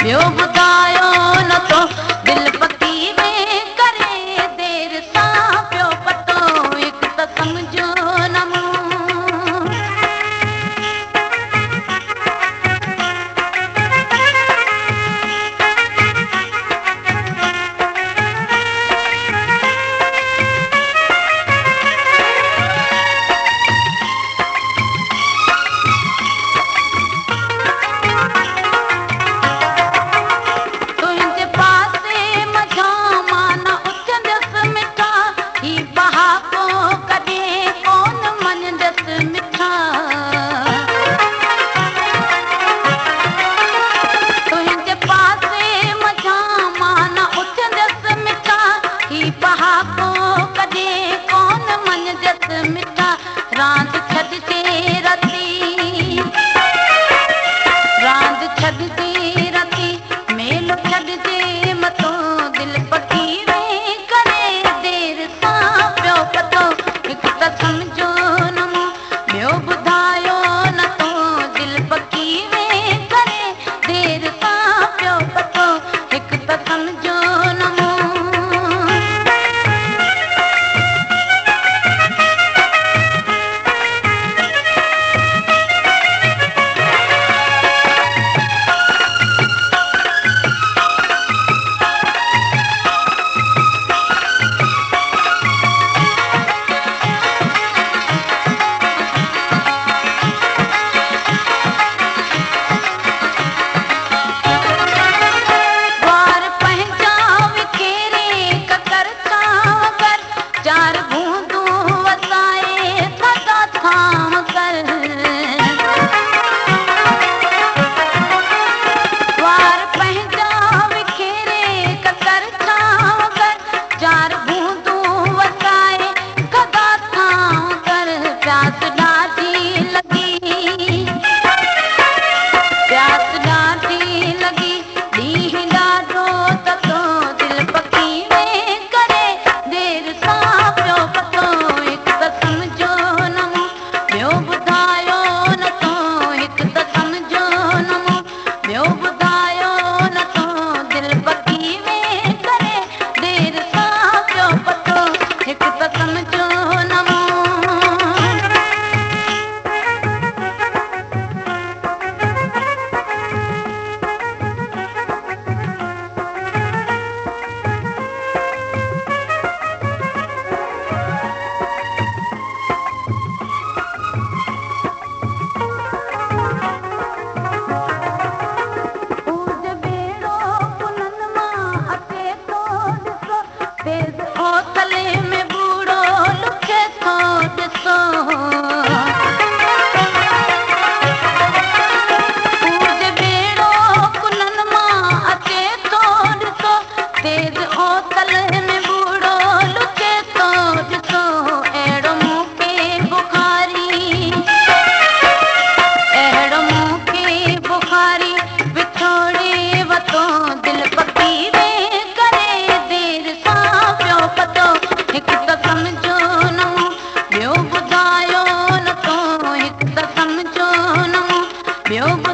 ॿियो ॿुधायो न तो दिल पकी में करे देर सां पियो पतो हिकु त सम्झो न रांदि छॾिजे रती रांदि छॾिजे रती मेलो छॾिजे मतो दिल पकी में करे देर सां पियो पतो हिकु त सम्झो न ॿियो ॿुधायो न तो दिल पकी में करे देर सां पियो पतो हिकु त सम्झो न ॿियो